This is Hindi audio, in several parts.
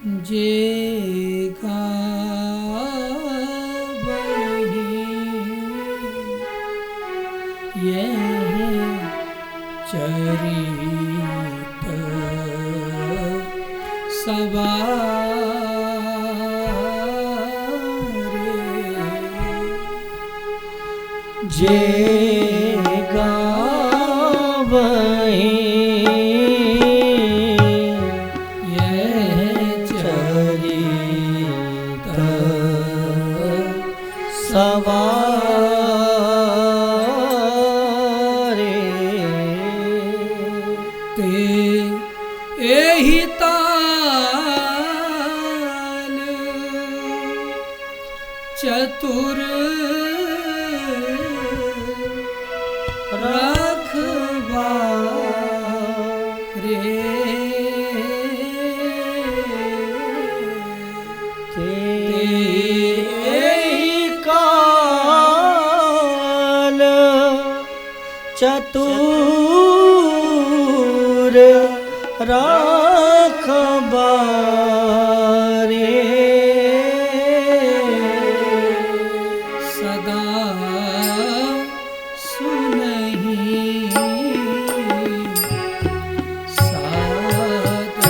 जे गावहि यह चरित सवारे जे गावहि यह चरित सवारे ते एहि ताल चतुर रखवारे ते एहि काल चतुर रखवारे सदा सुनहि सादर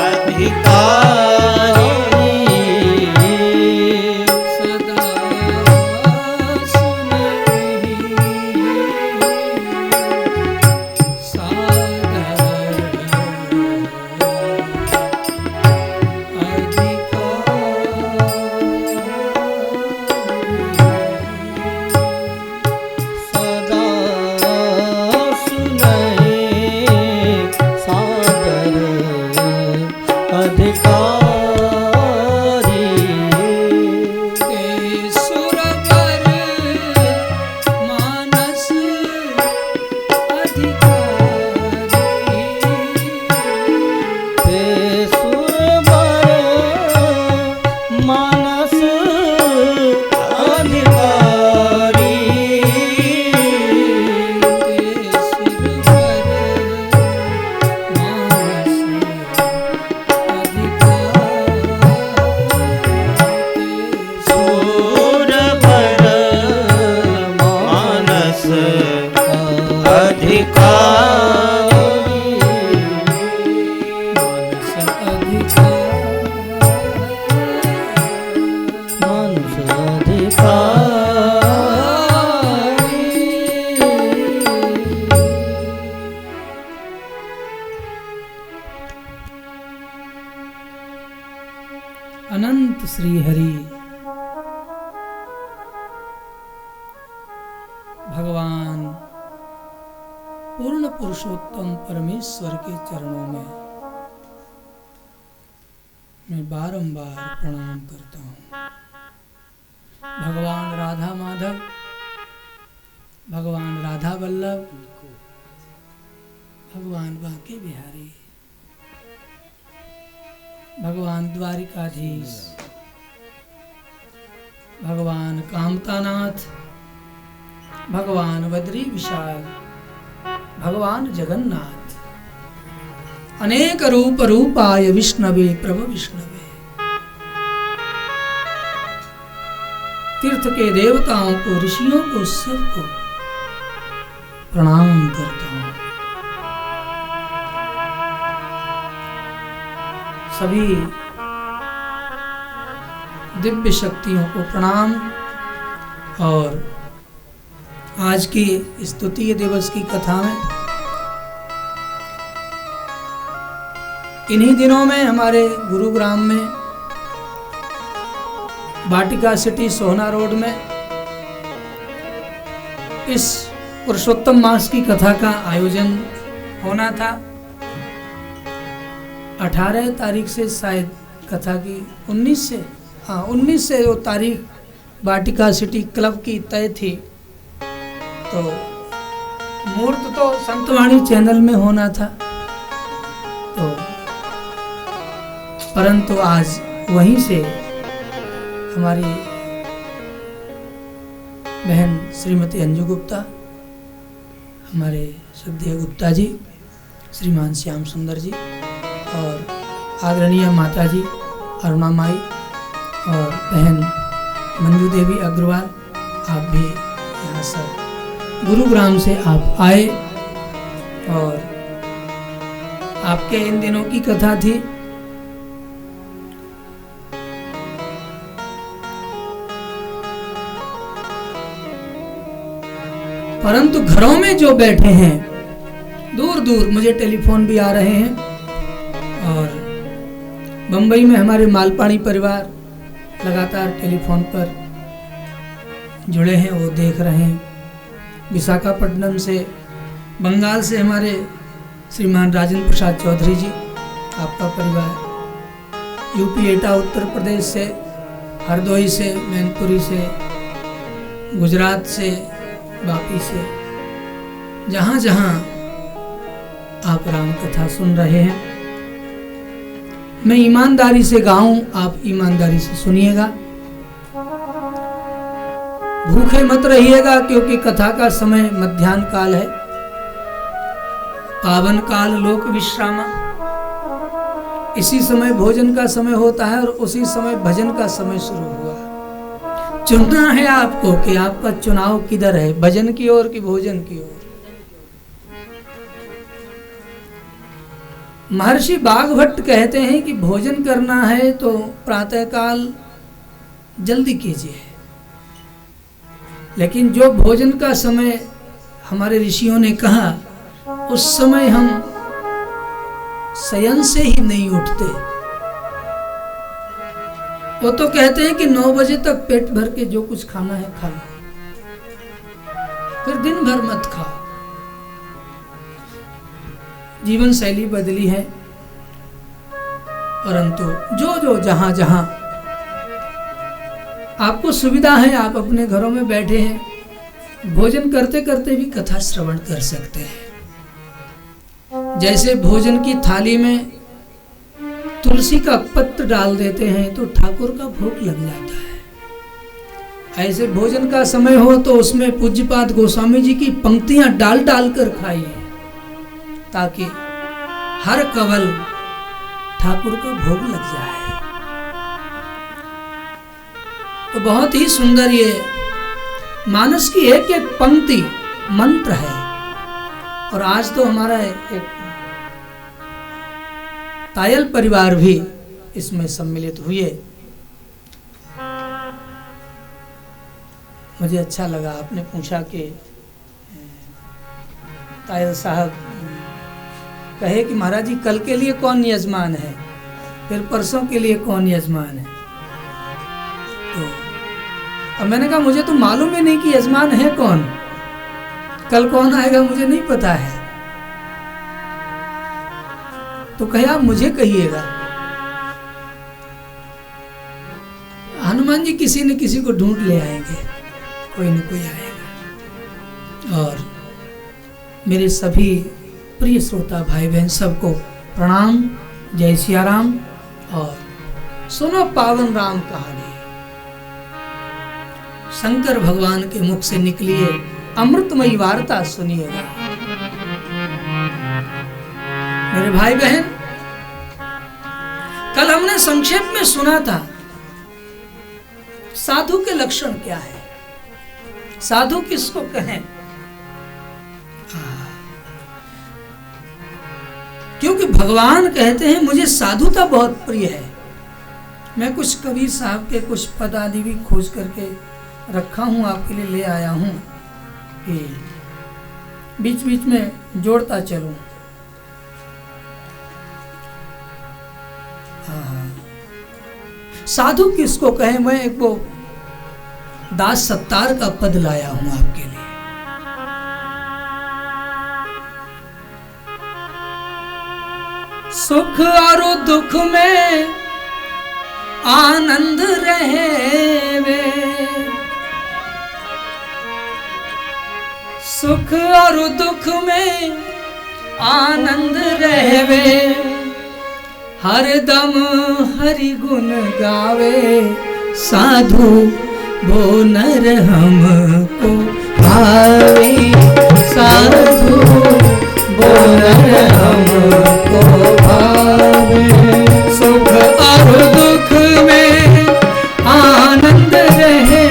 अधिकारी सदा अनंत श्री हरि भगवान पूर्ण पुरुषोत्तम परमेश्वर के चरणों में मैं बारंबार प्रणाम करता हूँ। भगवान राधा माधव, भगवान राधा वल्लभ, भगवान बांके बिहारी, भगवान द्वारिकाधीश, भगवान कामतानाथ, भगवान बद्री विशाल, भगवान जगन्नाथ, अनेक रूप रूपाय विष्णवे प्रभु विष्णवे, तीर्थ के देवताओं को, ऋषियों को, सबको प्रणाम करता हूँ। सभी दिव्य शक्तियों को प्रणाम। और आज की स्तुतीय दिवस की कथा में इन्हीं दिनों में हमारे गुरुग्राम में वाटिका सिटी सोहना रोड में इस पुरुषोत्तम मास की कथा का आयोजन होना था। 18 तारीख से शायद कथा की 19 से वो तारीख वाटिका सिटी क्लब की तय थी। तो मुहूर्त तो संतवाणी चैनल में होना था। तो परंतु आज वहीं से हमारी बहन श्रीमती अंजू गुप्ता, हमारे श्रद्धेय गुप्ता जी, श्रीमान श्याम सुंदर जी और आदरणीय माता जी अरुणा माई और बहन मंजू देवी अग्रवाल, आप भी यहाँ सब गुरुग्राम से आप आए और आपके इन दिनों की कथा थी। परंतु घरों में जो बैठे हैं, दूर दूर मुझे टेलीफोन भी आ रहे हैं और बंबई में हमारे मालपाणी परिवार लगातार टेलीफोन पर जुड़े हैं, वो देख रहे हैं। विशाखापट्टनम से, बंगाल से हमारे श्रीमान राजेंद्र प्रसाद चौधरी जी, आपका परिवार, यूपी एटा उत्तर प्रदेश से, हरदोई से, मैनपुरी से, गुजरात से, वापी से, जहाँ जहाँ आप राम कथा सुन रहे हैं, मैं ईमानदारी से गाऊं, आप ईमानदारी से सुनिएगा। भूखे मत रहिएगा क्योंकि कथा का समय मध्याह्न काल है। पावन काल लोक विश्रामा, इसी समय भोजन का समय होता है और उसी समय भजन का समय शुरू हुआ। चुनना है आपको कि आपका चुनाव किधर है, भजन की ओर कि भोजन की ओर। महर्षि बागभट्ट कहते हैं कि भोजन करना है तो प्रातःकाल जल्दी कीजिए, लेकिन जो भोजन का समय हमारे ऋषियों ने कहा, उस समय हम शयन से ही नहीं उठते। वो तो कहते हैं कि 9 बजे तक पेट भर के जो कुछ खाना है खा लो, फिर दिन भर मत खाओ। जीवन शैली बदली है, परंतु जो जो जहां जहां आपको सुविधा है, आप अपने घरों में बैठे हैं, भोजन करते करते भी कथा श्रवण कर सकते हैं। जैसे भोजन की थाली में तुलसी का पत्र डाल देते हैं तो ठाकुर का भोग लग जाता है, ऐसे भोजन का समय हो तो उसमें पूज्यपाद गोस्वामी जी की पंक्तियां डाल डाल कर खाइए, ताकि हर कवल ठाकुर का भोग लग जाए। तो बहुत ही सुंदर ये मानस की एक एक पंक्ति मंत्र है। और आज तो हमारा एक तायल परिवार भी इसमें सम्मिलित हुए। मुझे अच्छा लगा, आपने पूछा कि तायल साहब कहे कि महाराज जी कल के लिए कौन यजमान है, फिर परसों के लिए कौन यजमान है। तो अब मैंने कहा मुझे तो मालूम ही नहीं कि यजमान है कौन, कल कौन आएगा मुझे नहीं पता है। तो कहे आप मुझे कहिएगा। हनुमान जी किसी न किसी को ढूंढ ले आएंगे, कोई न कोई आएगा। और मेरे सभी प्रिय श्रोता भाई बहन सबको प्रणाम, जय सिया राम। और सुनो पावन राम कहानी, शंकर भगवान के मुख से निकली है अमृतमयी वार्ता सुनिएगा। मेरे भाई बहन, कल हमने संक्षेप में सुना था साधु के लक्षण क्या है, साधु किसको कहें। क्योंकि भगवान कहते हैं मुझे साधुता बहुत प्रिय है। मैं कुछ कबीर साहब के कुछ पद आदि भी खोज करके रखा हूं, आपके लिए ले आया हूं कि बीच बीच में जोड़ता चलूं। साधु किसको कहें, मैं एक वो दास सत्तार का पद लाया हूं आपके लिए। सुख और दुख में आनंद रहे वे, सुख और दुख में आनंद रहे वे, हरदम हरि गुण गावे साधु वो नर हमको भावे, साधु वो नर हमको भावे। सुख और दुख में आनंद रहे,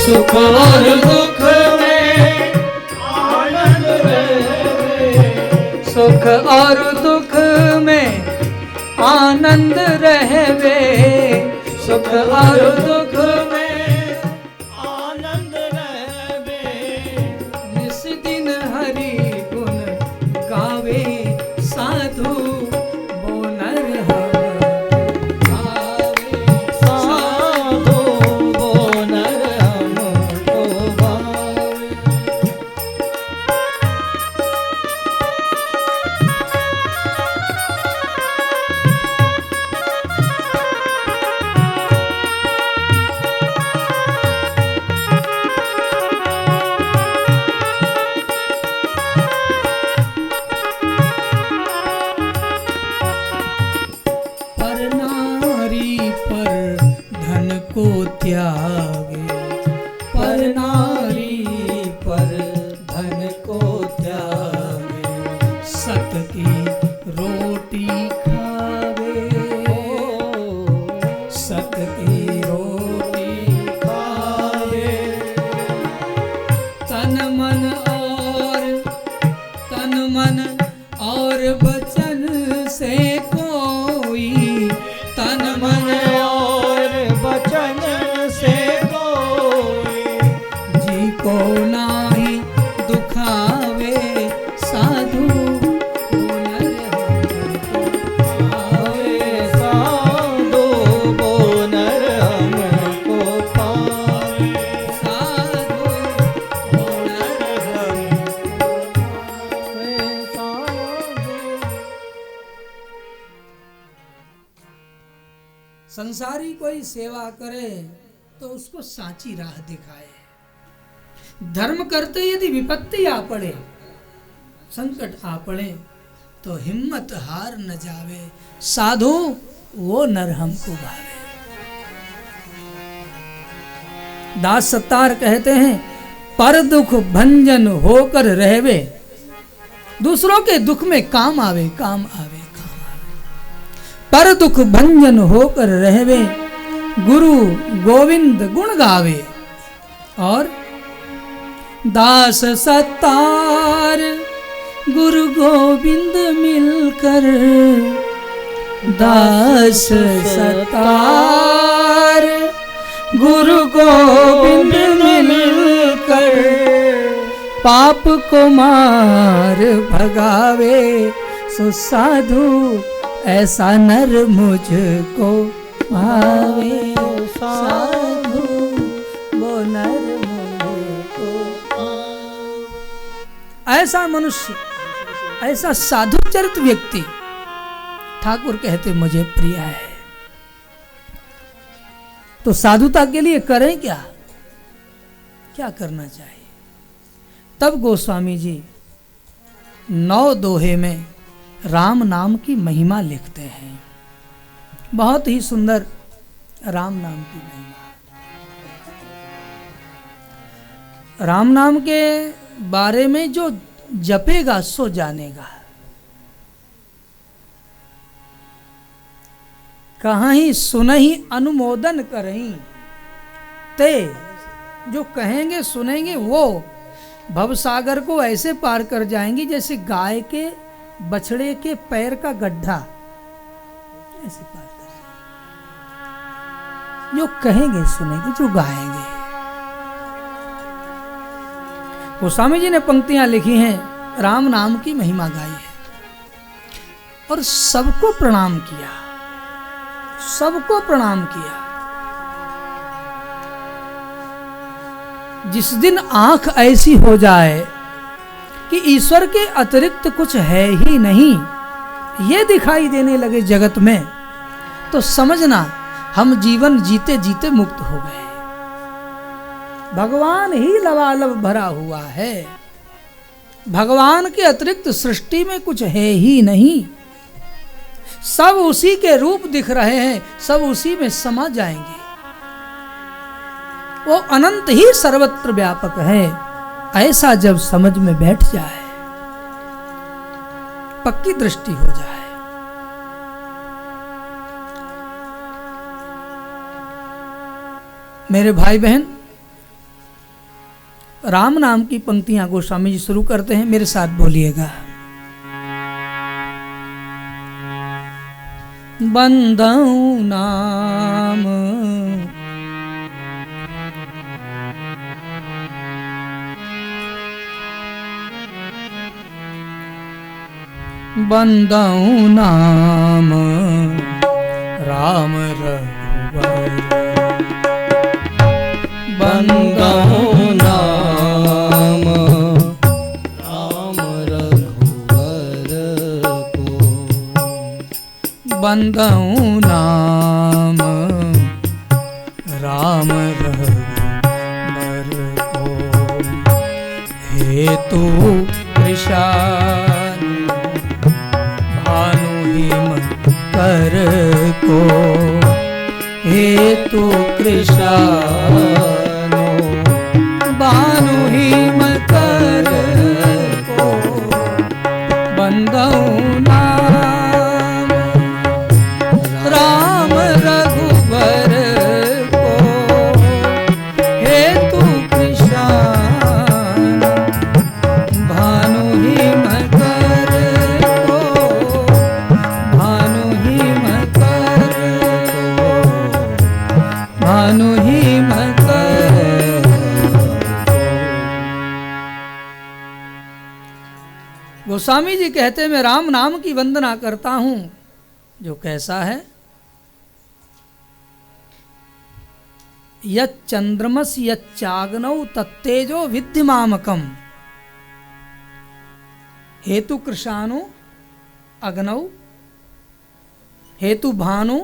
सुख और दुख में आनंद रहे, सुख और दुख में आनंद रहवे, सुख और दुख में आनंद रहवे। निस दिन हरि गुण गावे साधु वो नर हमको भावे, साधु वो नर हमको भावे। त्यागे, पर नारी पर धन को त्यागे, सत की रोटी खावे, सत की रोटी खावे। तन मन और वचन से कोई, तन मन वचन से कोई जी को नाही दुखावे, साधु वो नर हमको भावे, साधु वो नर हमको पावे, साधु वो नर हमको पावे, साधु। संसारी कोई सेवा करे तो उसको साची राह दिखाए। धर्म करते यदि विपत्ति आ पड़े, संकट आ पड़े, तो हिम्मत हार न जावे, साधु वो नर हमको भावे। दास सत्तार कहते हैं, पर दुख भंजन होकर रहवे, दूसरों के दुख में काम आवे, काम आवे, पर दुख भंजन होकर रहवे, गुरु गोविंद गुण गावे। और दास सत्तार गुरु गोविंद मिलकर, दास सत्तार गुरु गोविंद मिलकर, पाप को मार भगावे, सो साधु ऐसा नर मुझको भावे, साधु वो नर मुझको भावे। ऐसा मनुष्य, ऐसा साधु चरित व्यक्ति ठाकुर कहते मुझे प्रिय है। तो साधुता के लिए करें क्या, क्या करना चाहिए? तब गोस्वामी जी 9 दोहे में राम नाम की महिमा लिखते हैं। बहुत ही सुंदर राम नाम की महिमा। राम नाम के बारे में जो जपेगा सो जानेगा। कहीं सुनहि अनुमोदन करहीं, ते जो कहेंगे सुनेंगे वो भवसागर को ऐसे पार कर जाएंगे जैसे गाय के बछड़े के पैर का गड्ढा, ऐसे पार कर जाएंगे। जो कहेंगे सुनेंगे, जो गाएंगे। गोस्वामी जी ने पंक्तियां लिखी हैं, राम नाम की महिमा गाई है और सबको प्रणाम किया, सबको प्रणाम किया। जिस दिन आंख ऐसी हो जाए कि ईश्वर के अतिरिक्त कुछ है ही नहीं, ये दिखाई देने लगे जगत में, तो समझना हम जीवन जीते जीते मुक्त हो गए। भगवान ही लबालब भरा हुआ है, भगवान के अतिरिक्त सृष्टि में कुछ है ही नहीं। सब उसी के रूप दिख रहे हैं, सब उसी में समा जाएंगे। वो अनंत ही सर्वत्र व्यापक है। ऐसा जब समझ में बैठ जाए, पक्की दृष्टि हो जाए, मेरे भाई बहन, राम नाम की पंक्तियां गोस्वामी जी शुरू करते हैं, मेरे साथ बोलिएगा। बंदऊ नाम बंदऊ नाम राम रघुबर, बंदऊ नाम राम रघुबर को, बंदऊ नाम राम रघुबर को, हेतु कृषाण भानु हिम कर को, हेतु कृषाण भानु हिम कर को, बंदऊ नाम राम रघुबर को, हेतु कृषाण भानु हिम कर को, भानु हिम कर को, भानु हिम कर। गोस्वामी जी कहते हैं, मैं राम नाम की वंदना करता हूं जो कैसा है, यच्चंद्रमस यच्चाग्नौ तत्तेजो विद्यमामकम, हेतु कृषाणु अग्नौ, हेतु भानु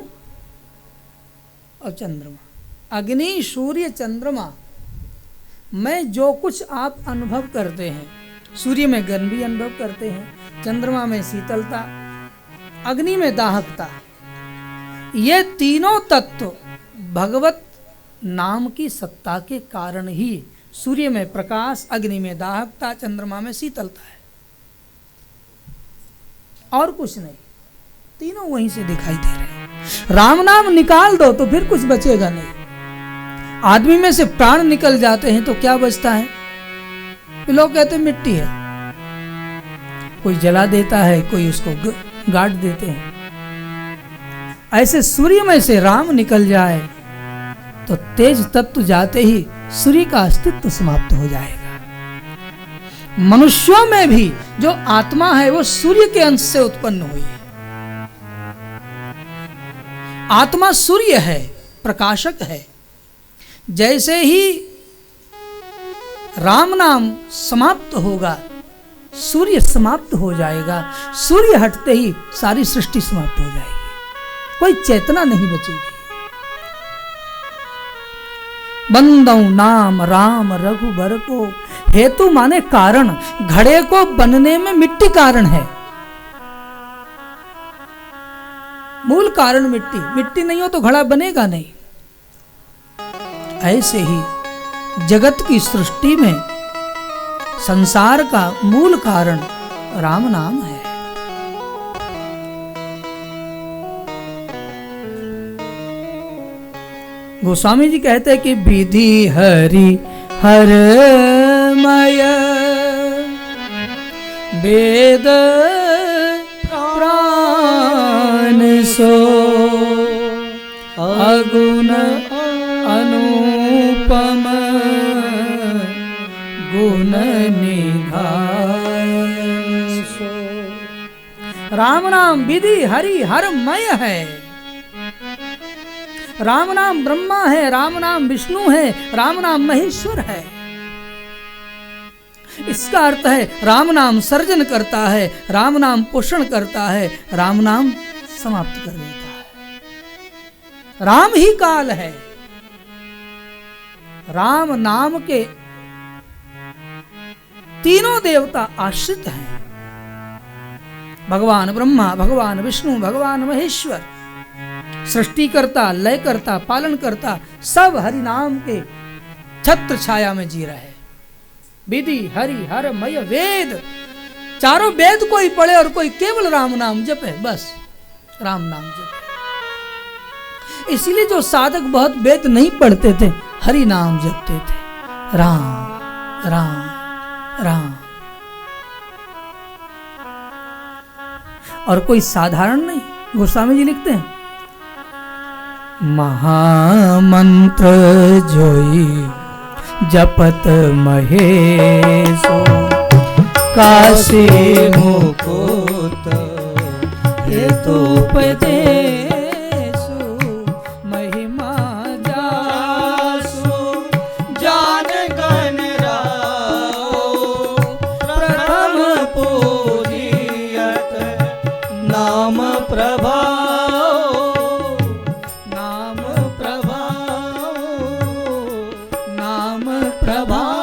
और चंद्रमा। अग्नि, सूर्य, चंद्रमा में जो कुछ आप अनुभव करते हैं, सूर्य में गर्मी अनुभव करते हैं, चंद्रमा में शीतलता, अग्नि में दाहकता, ये तीनों तत्व भगवत नाम की सत्ता के कारण ही, सूर्य में प्रकाश, अग्नि में दाहकता, चंद्रमा में शीतलता है, और कुछ नहीं, तीनों वहीं से दिखाई दे रहे हैं। राम नाम निकाल दो तो फिर कुछ बचेगा नहीं। आदमी में से प्राण निकल जाते हैं तो क्या बचता है? लोग कहते हैं मिट्टी है, कोई जला देता है, कोई उसको गाड़ देते हैं। ऐसे सूर्य में से राम निकल जाए तो तेज तत्व जाते ही सूर्य का अस्तित्व समाप्त हो जाएगा। मनुष्यों में भी जो आत्मा है वो सूर्य के अंश से उत्पन्न हुई है। आत्मा सूर्य है, प्रकाशक है। जैसे ही राम नाम समाप्त होगा, सूर्य समाप्त हो जाएगा। सूर्य हटते ही सारी सृष्टि समाप्त हो जाएगी, कोई चेतना नहीं बचेगी। बंदऊ नाम राम रघुबर को, हेतु माने कारण। घड़े को बनने में मिट्टी कारण है, मूल कारण मिट्टी। मिट्टी नहीं हो तो घड़ा बनेगा नहीं। ऐसे ही जगत की सृष्टि में संसार का मूल कारण राम नाम है। गोस्वामी जी कहते हैं कि विधि हरि हरमय वेद प्राण सो अगुण अनुपम गुण निधान सो। राम नाम विधि हरि हरमय है। राम नाम ब्रह्मा है, राम नाम विष्णु है, राम नाम महेश्वर है। इसका अर्थ है राम नाम सर्जन करता है, राम नाम पोषण करता है, राम नाम समाप्त कर देता है। राम ही काल है। राम नाम के तीनों देवता आश्रित हैं। भगवान ब्रह्मा, भगवान विष्णु, भगवान महेश्वर, सृष्टिकर्ता, लयकर्ता, पालन करता, सब हरि नाम के छत्र छाया में जी रहे। विधि हरि हर मय वेद, चारों वेद कोई पढ़े और कोई केवल राम नाम जपे, बस राम नाम जपे। इसीलिए जो साधक बहुत वेद नहीं पढ़ते थे, हरि नाम जपते थे, राम राम राम। और कोई साधारण नहीं, गोस्वामी जी लिखते हैं, महामंत्र जोई जपत महेशो, काशी मुकुट हेतुपदेशु, महिमा जासु जान गण राओ, प्रथम पूजियत नाम प्रभाओ, नाम प्रभाओ, नाम प्रभाओ।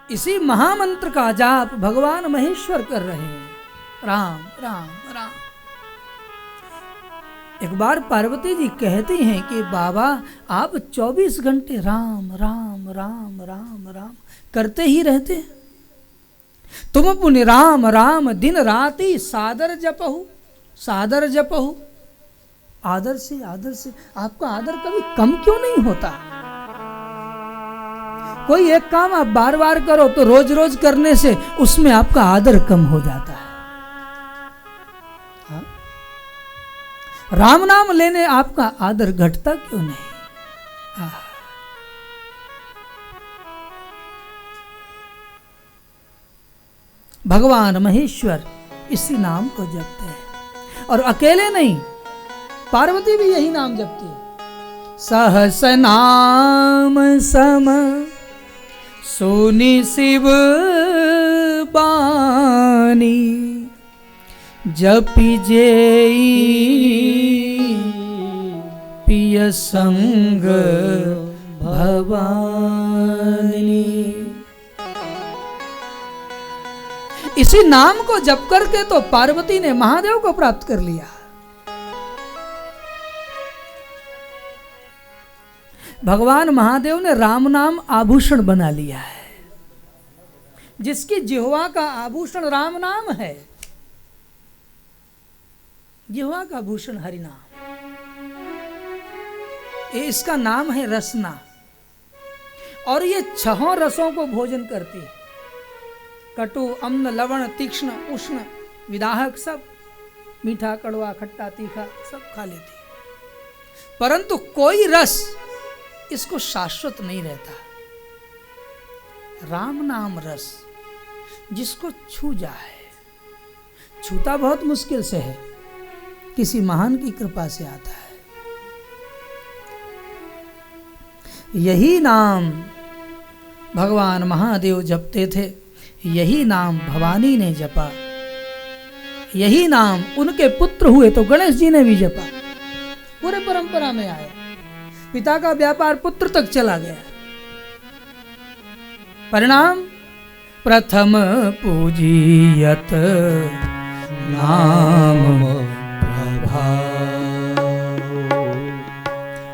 इसी महामंत्र का जाप भगवान महेश्वर कर रहे हैं, राम राम राम। एक बार पार्वती जी कहती हैं कि बाबा आप 24 घंटे राम राम राम राम राम करते ही रहते हैं, तुम पुण्य राम राम दिन राति सादर जपहु, सादर जपहु। आदर से आपका आदर कभी कम क्यों नहीं होता? कोई एक काम आप बार बार करो तो रोज रोज करने से उसमें आपका आदर कम हो जाता है। हाँ? राम नाम लेने आपका आदर घटता क्यों नहीं? हाँ। भगवान महेश्वर इसी नाम को जपते हैं, और अकेले नहीं, पार्वती भी यही नाम जपती है। सहस नाम सम सोनी शिव बानी, जपि जेई पिय संग भवानी। इसी नाम को जप करके तो पार्वती ने महादेव को प्राप्त कर लिया। भगवान महादेव ने राम नाम आभूषण बना लिया है। जिसकी जिह्वा का आभूषण राम नाम है, जिह्वा का आभूषण हरि नाम, ये इसका नाम है रसना। और ये 6 रसों को भोजन करती है, कटु, अम्ल, लवण, तीक्ष्ण, उष्ण, विदाहक, सब मीठा, कड़वा, खट्टा, तीखा सब खा लेती है। परंतु कोई रस इसको शाश्वत नहीं रहता। राम नाम रस जिसको छू जाए, छूता बहुत मुश्किल से है, किसी महान की कृपा से आता है। यही नाम भगवान महादेव जपते थे, यही नाम भवानी ने जपा, यही नाम उनके पुत्र हुए तो गणेश जी ने भी जपा। पूरे परंपरा में आया, पिता का व्यापार पुत्र तक चला गया। परिणाम प्रथम पूजियत नाम प्रभाव।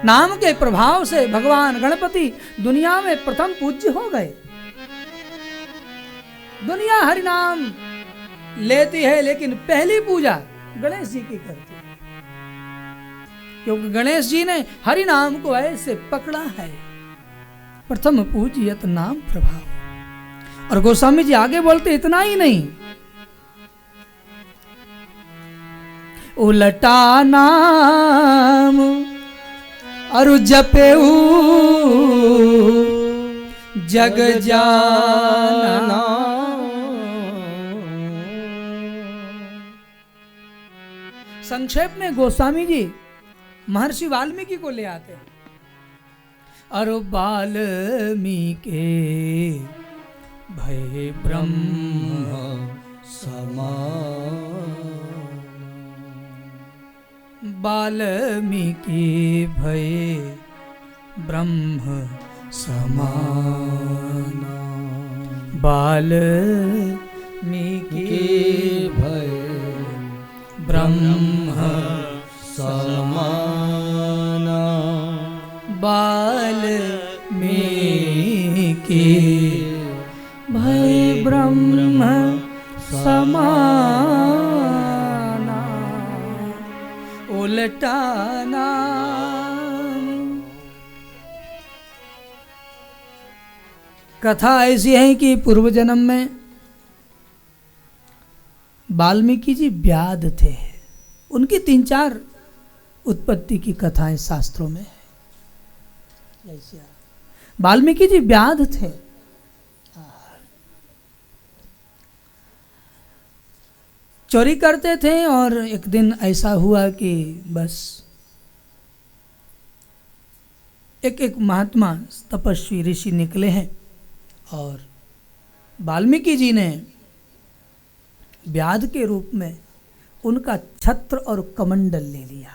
नाम के प्रभाव से भगवान गणपति दुनिया में प्रथम पूज्य हो गए। दुनिया हरि नाम लेती है, लेकिन पहली पूजा गणेश जी की करती है, क्योंकि गणेश जी ने हरि नाम को ऐसे पकड़ा है। प्रथम पूजियत नाम प्रभाव। और गोस्वामी जी आगे बोलते इतना ही नहीं, उलटा नाम और जपेऊ जग जाना। संक्षेप में गोस्वामी जी महर्षि वाल्मीकि को ले आते हैं, और वाल्मीकि भय ब्रह्म समान, वाल्मीकि भय ब्रह्म समान। वाल्मीकि भय ब्रह्म समाना, वाल्मीकि भय ब्रह्म समाना, उल्टा नाम। कथा ऐसी है कि पूर्व जन्म में वाल्मीकि जी व्याध थे। उनकी 3-4 उत्पत्ति की कथाएं शास्त्रों में है। वाल्मीकि जी व्याध थे। चोरी करते थे और एक दिन ऐसा हुआ कि बस एक महात्मा तपस्वी ऋषि निकले हैं और वाल्मीकि जी ने व्याध के रूप में उनका छत्र और कमंडल ले लिया।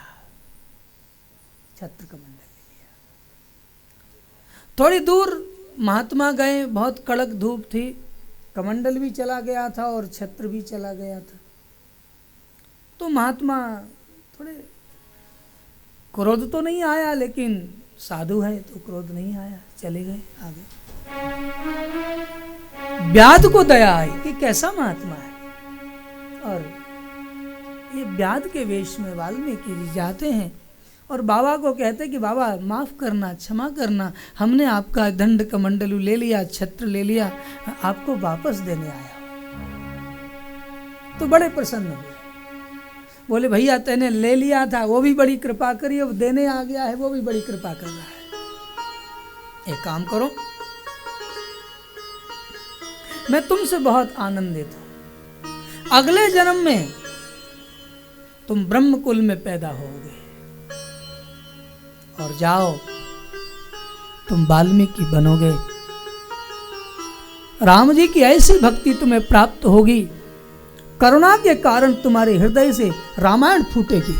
छत्र कमंडल ले लिया। थोड़ी दूर महात्मा गए, बहुत कड़क धूप थी, कमंडल भी चला गया था और छत्र भी चला गया था। तो महात्मा थोड़े क्रोध तो नहीं आया, लेकिन साधु है तो क्रोध नहीं आया, चले गए आगे। व्याध को दया आई कि कैसा महात्मा है, और ये व्याध के वेश में वाल्मीकि जी जाते हैं और बाबा को कहते कि बाबा माफ करना, क्षमा करना, हमने आपका दंड कमंडलू ले लिया, छत्र ले लिया, आपको वापस देने आया। तो बड़े प्रसन्न हुए, बोले भैया तेने ले लिया था, वो भी बड़ी कृपा करी, अब देने आ गया है, वो भी बड़ी कृपा कर रहा है। एक काम करो, मैं तुमसे बहुत आनंदित हूं, अगले जन्म में तुम ब्रह्म कुल में पैदा होगे और जाओ तुम वाल्मीकि बनोगे। राम जी की ऐसी भक्ति तुम्हें प्राप्त होगी, करुणा के कारण तुम्हारे हृदय से रामायण फूटेगी।